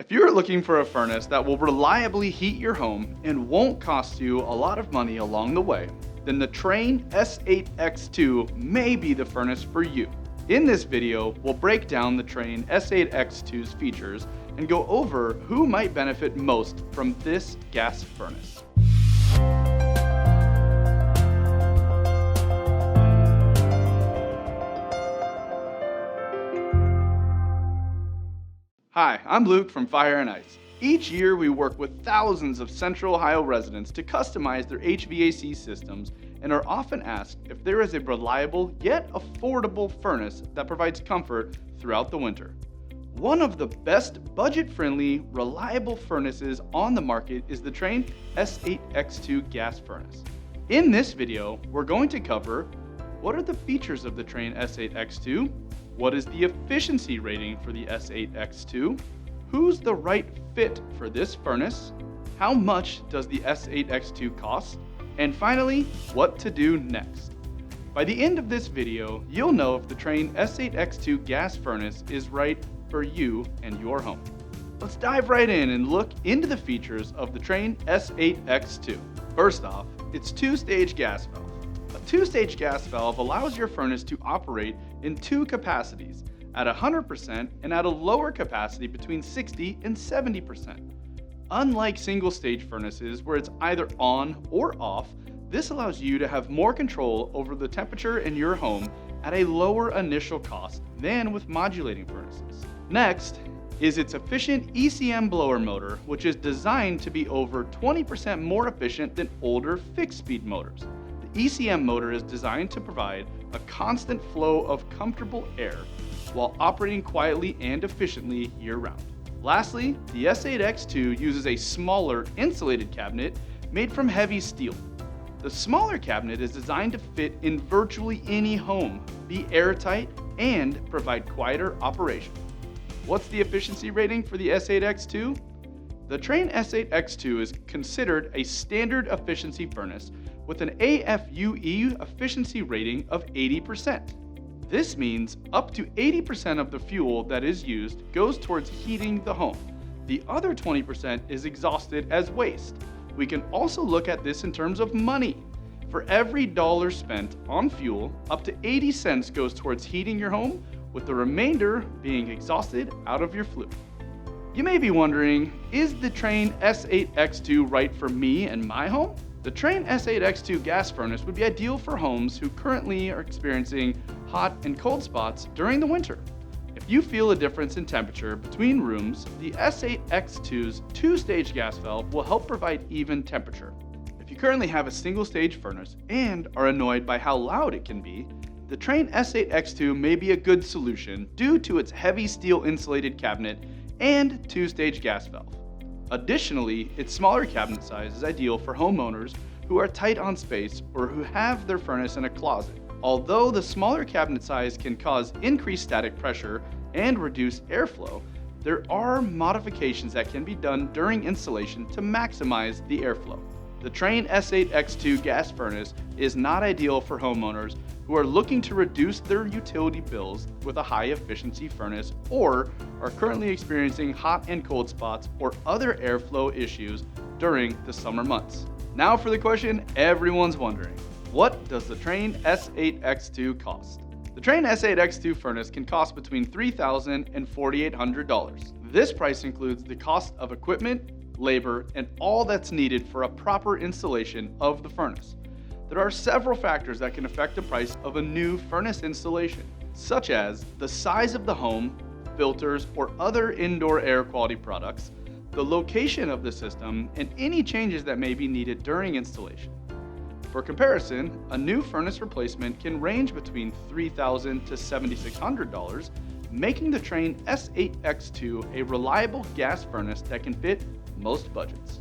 If you're looking for a furnace that will reliably heat your home and won't cost you a lot of money along the way, then the Trane S8X2 may be the furnace for you. In this video, we'll break down the Trane S8X2's features and go over who might benefit most from this gas furnace. Hi, I'm Luke from Fire and Ice. Each year we work with thousands of Central Ohio residents to customize their HVAC systems and are often asked if there is a reliable yet affordable furnace that provides comfort throughout the winter. One of the best budget-friendly, reliable furnaces on the market is the Trane S8X2 gas furnace. In this video, we're going to cover what are the features of the Trane S8X2, what is the efficiency rating for the S8X2, who's the right fit for this furnace, how much does the S8X2 cost, and finally, what to do next. By the end of this video, you'll know if the Trane S8X2 gas furnace is right for you and your home. Let's dive right in and look into the features of the Trane S8X2. First off, it's two-stage gas valve. A two-stage gas valve allows your furnace to operate in two capacities, at 100% and at a lower capacity between 60 and 70%. Unlike single-stage furnaces where it's either on or off, this allows you to have more control over the temperature in your home at a lower initial cost than with modulating furnaces. Next is its efficient ECM blower motor, which is designed to be over 20% more efficient than older fixed-speed motors. The ECM motor is designed to provide a constant flow of comfortable air while operating quietly and efficiently year-round. Lastly, the S8X2 uses a smaller insulated cabinet made from heavy steel. The smaller cabinet is designed to fit in virtually any home, be airtight, and provide quieter operation. What's the efficiency rating for the S8X2? The Trane S8X2 is considered a standard efficiency furnace with an AFUE efficiency rating of 80%. This means up to 80% of the fuel that is used goes towards heating the home. The other 20% is exhausted as waste. We can also look at this in terms of money. For every dollar spent on fuel, up to 80 cents goes towards heating your home, with the remainder being exhausted out of your flue. You may be wondering, is the Trane S8X2 right for me and my home? The Trane S8X2 gas furnace would be ideal for homes who currently are experiencing hot and cold spots during the winter. If you feel a difference in temperature between rooms, the S8X2's two-stage gas valve will help provide even temperature. If you currently have a single-stage furnace and are annoyed by how loud it can be, the Trane S8X2 may be a good solution due to its heavy steel insulated cabinet and two-stage gas valve. Additionally, its smaller cabinet size is ideal for homeowners who are tight on space or who have their furnace in a closet. Although the smaller cabinet size can cause increased static pressure and reduce airflow, there are modifications that can be done during installation to maximize the airflow. The Trane S8X2 gas furnace is not ideal for homeowners who are looking to reduce their utility bills with a high efficiency furnace or are currently experiencing hot and cold spots or other airflow issues during the summer months. Now for the question everyone's wondering. What does the Trane S8X2 cost? The Trane S8X2 furnace can cost between $3,000 and $4,800. This price includes the cost of equipment, labor, and all that's needed for a proper installation of the furnace. There are several factors that can affect the price of a new furnace installation, such as the size of the home, filters, or other indoor air quality products, the location of the system, and any changes that may be needed during installation. For comparison, a new furnace replacement can range between $3,000 to $7,600, making the Trane S8X2 a reliable gas furnace that can fit most budgets.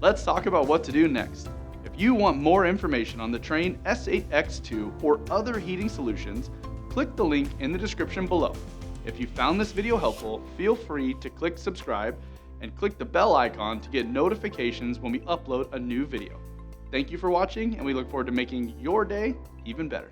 Let's talk about what to do next. If you want more information on the Trane S8X2 or other heating solutions, click the link in the description below. If you found this video helpful, feel free to click subscribe and click the bell icon to get notifications when we upload a new video. Thank you for watching, and we look forward to making your day even better.